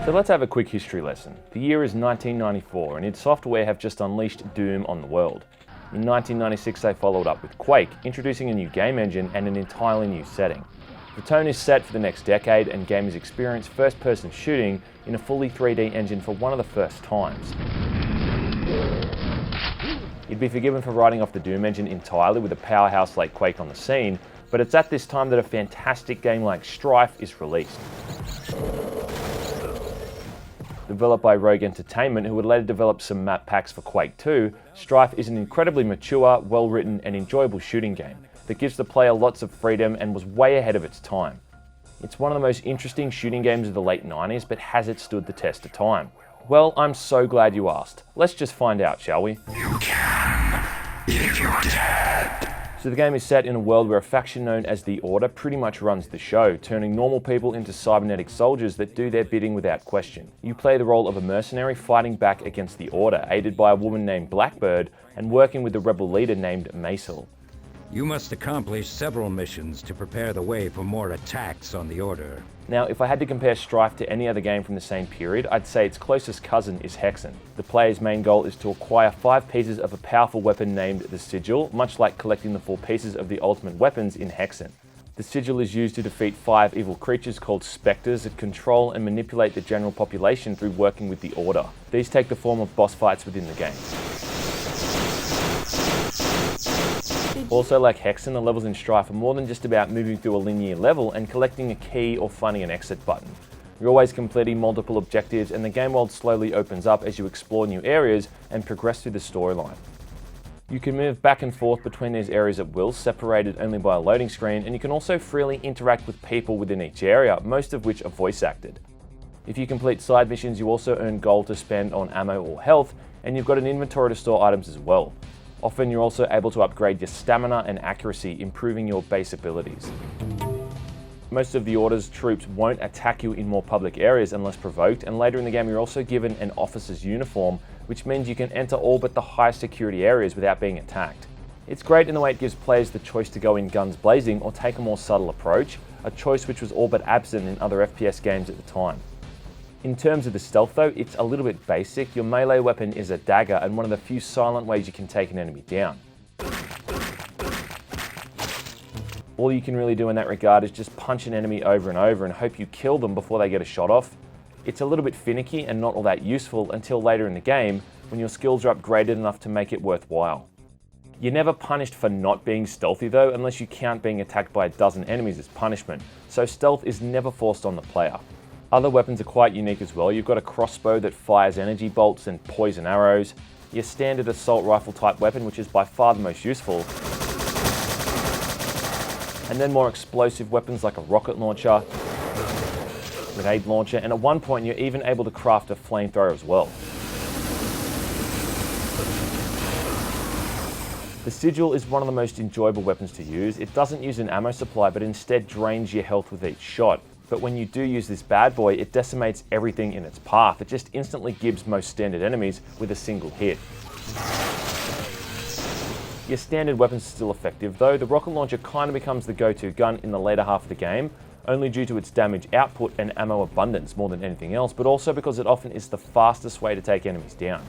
So let's have a quick history lesson. The year is 1994 and id Software have just unleashed Doom on the world. In 1996 they followed up with Quake, introducing a new game engine and an entirely new setting. The tone is set for the next decade and gamers experience first-person shooting in a fully 3D engine for one of the first times. You'd be forgiven for writing off the Doom engine entirely with a powerhouse like Quake on the scene, but it's at this time that a fantastic game like Strife is released. Developed by Rogue Entertainment, who would later develop some map packs for Quake 2, Strife is an incredibly mature, well-written and enjoyable shooting game that gives the player lots of freedom and was way ahead of its time. It's one of the most interesting shooting games of the late 90s, but has it stood the test of time? Well, I'm so glad you asked. Let's just find out, shall we? You can, if you're dead. So the game is set in a world where a faction known as the Order pretty much runs the show, turning normal people into cybernetic soldiers that do their bidding without question. You play the role of a mercenary fighting back against the Order, aided by a woman named Blackbird and working with the rebel leader named Maisel. You must accomplish several missions to prepare the way for more attacks on the Order. Now, if I had to compare Strife to any other game from the same period, I'd say its closest cousin is Hexen. The player's main goal is to acquire 5 pieces of a powerful weapon named the Sigil, much like collecting the 4 pieces of the ultimate weapons in Hexen. The Sigil is used to defeat 5 evil creatures called Spectres that control and manipulate the general population through working with the Order. These take the form of boss fights within the game. Also, like Hexen, the levels in Strife are more than just about moving through a linear level and collecting a key or finding an exit button. You're always completing multiple objectives and the game world slowly opens up as you explore new areas and progress through the storyline. You can move back and forth between these areas at will, separated only by a loading screen, and you can also freely interact with people within each area, most of which are voice acted. If you complete side missions, you also earn gold to spend on ammo or health, and you've got an inventory to store items as well. Often you're also able to upgrade your stamina and accuracy, improving your base abilities. Most of the Order's troops won't attack you in more public areas unless provoked, and later in the game you're also given an officer's uniform, which means you can enter all but the high security areas without being attacked. It's great in the way it gives players the choice to go in guns blazing or take a more subtle approach, a choice which was all but absent in other FPS games at the time. In terms of the stealth though, it's a little bit basic. Your melee weapon is a dagger and one of the few silent ways you can take an enemy down. All you can really do in that regard is just punch an enemy over and over and hope you kill them before they get a shot off. It's a little bit finicky and not all that useful until later in the game when your skills are upgraded enough to make it worthwhile. You're never punished for not being stealthy though, unless you count being attacked by a dozen enemies as punishment, so stealth is never forced on the player. Other weapons are quite unique as well. You've got a crossbow that fires energy bolts and poison arrows, your standard assault rifle type weapon, which is by far the most useful, and then more explosive weapons like a rocket launcher, grenade launcher, and at one point you're even able to craft a flamethrower as well. The Sigil is one of the most enjoyable weapons to use. It doesn't use an ammo supply, but instead drains your health with each shot. But when you do use this bad boy, it decimates everything in its path. It just instantly gives most standard enemies with a single hit. Your standard weapons are still effective though. The rocket launcher kind of becomes the go-to gun in the later half of the game, only due to its damage output and ammo abundance more than anything else, but also because it often is the fastest way to take enemies down.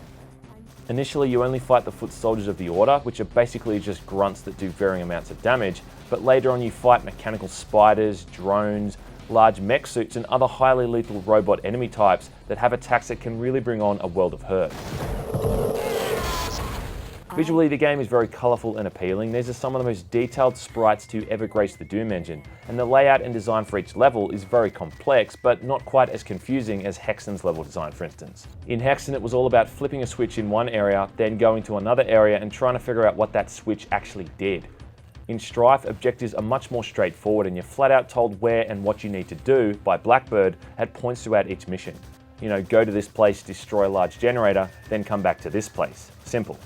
Initially, you only fight the foot soldiers of the Order, which are basically just grunts that do varying amounts of damage, but later on you fight mechanical spiders, drones, large mech suits and other highly lethal robot enemy types that have attacks that can really bring on a world of hurt. Visually, the game is very colourful and appealing. These are some of the most detailed sprites to ever grace the Doom engine, and the layout and design for each level is very complex, but not quite as confusing as Hexen's level design, for instance. In Hexen, it was all about flipping a switch in one area, then going to another area and trying to figure out what that switch actually did. In Strife, objectives are much more straightforward and you're flat out told where and what you need to do by Blackbird at points throughout each mission. You know, go to this place, destroy a large generator, then come back to this place. Simple.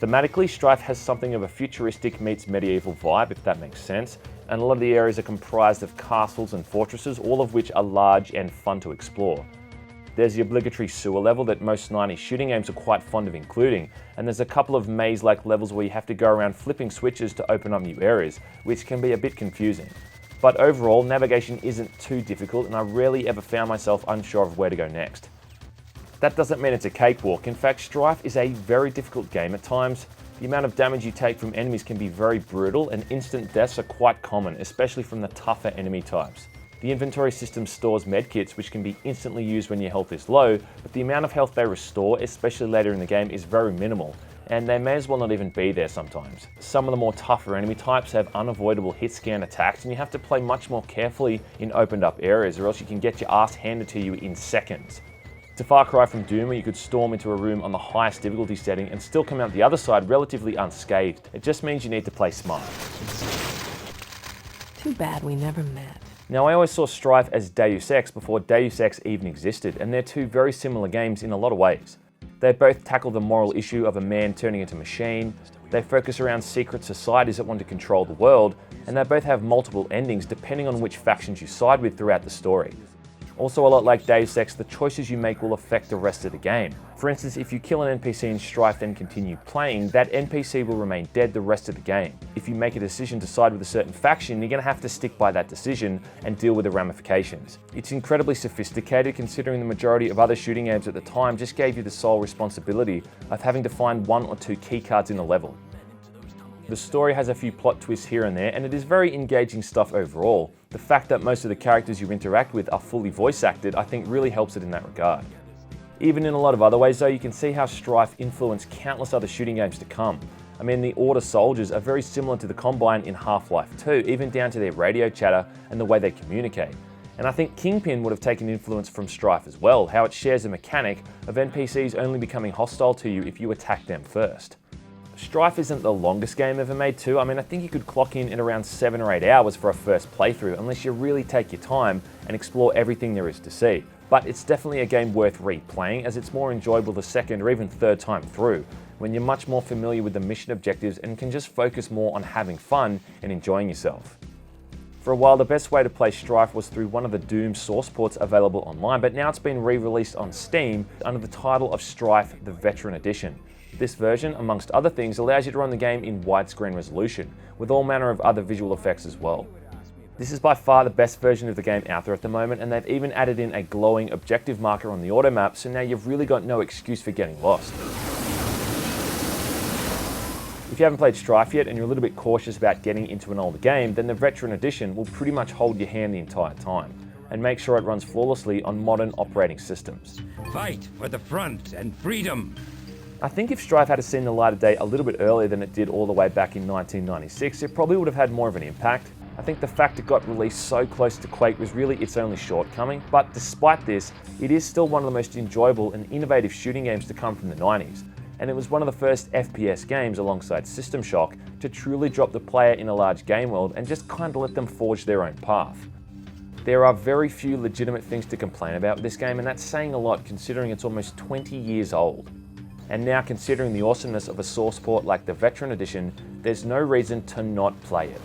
Thematically, Strife has something of a futuristic meets medieval vibe, if that makes sense, and a lot of the areas are comprised of castles and fortresses, all of which are large and fun to explore. There's the obligatory sewer level that most 90s shooting games are quite fond of including, and there's a couple of maze-like levels where you have to go around flipping switches to open up new areas, which can be a bit confusing. But overall, navigation isn't too difficult, and I rarely ever found myself unsure of where to go next. That doesn't mean it's a cakewalk. In fact, Strife is a very difficult game at times. The amount of damage you take from enemies can be very brutal, and instant deaths are quite common, especially from the tougher enemy types. The inventory system stores medkits, which can be instantly used when your health is low, but the amount of health they restore, especially later in the game, is very minimal, and they may as well not even be there sometimes. Some of the more tougher enemy types have unavoidable hit scan attacks, and you have to play much more carefully in opened up areas, or else you can get your ass handed to you in seconds. It's a far cry from Doom, where you could storm into a room on the highest difficulty setting and still come out the other side relatively unscathed. It just means you need to play smart. Too bad we never met. Now, I always saw Strife as Deus Ex before Deus Ex even existed, and they're two very similar games in a lot of ways. They both tackle the moral issue of a man turning into a machine, they focus around secret societies that want to control the world, and they both have multiple endings depending on which factions you side with throughout the story. Also, a lot like Deus Ex, the choices you make will affect the rest of the game. For instance, if you kill an NPC in Strife then continue playing, that NPC will remain dead the rest of the game. If you make a decision to side with a certain faction, you're going to have to stick by that decision and deal with the ramifications. It's incredibly sophisticated, considering the majority of other shooting games at the time just gave you the sole responsibility of having to find 1 or 2 keycards in a level. The story has a few plot twists here and there, and it is very engaging stuff overall. The fact that most of the characters you interact with are fully voice acted, I think really helps it in that regard. Even in a lot of other ways though, you can see how Strife influenced countless other shooting games to come. I mean, the Order soldiers are very similar to the Combine in Half-Life 2, even down to their radio chatter and the way they communicate. And I think Kingpin would have taken influence from Strife as well, how it shares a mechanic of NPCs only becoming hostile to you if you attack them first. Strife isn't the longest game ever made too. I mean, I think you could clock in at around 7 or 8 hours for a first playthrough, unless you really take your time and explore everything there is to see. But it's definitely a game worth replaying, as it's more enjoyable the second or even third time through, when you're much more familiar with the mission objectives and can just focus more on having fun and enjoying yourself. For a while, the best way to play Strife was through one of the Doom source ports available online, but now it's been re-released on Steam under the title of Strife the Veteran Edition. This version, amongst other things, allows you to run the game in widescreen resolution, with all manner of other visual effects as well. This is by far the best version of the game out there at the moment, and they've even added in a glowing objective marker on the auto map, so now you've really got no excuse for getting lost. If you haven't played Strife yet and you're a little bit cautious about getting into an older game, then the Veteran Edition will pretty much hold your hand the entire time, and make sure it runs flawlessly on modern operating systems. Fight for the front and freedom! I think if Strife had seen the light of day a little bit earlier than it did all the way back in 1996, it probably would have had more of an impact. I think the fact it got released so close to Quake was really its only shortcoming, but despite this, it is still one of the most enjoyable and innovative shooting games to come from the 90s, and it was one of the first FPS games alongside System Shock to truly drop the player in a large game world and just kind of let them forge their own path. There are very few legitimate things to complain about with this game, and that's saying a lot considering it's almost 20 years old. And now, considering the awesomeness of a source port like the Veteran Edition, there's no reason to not play it.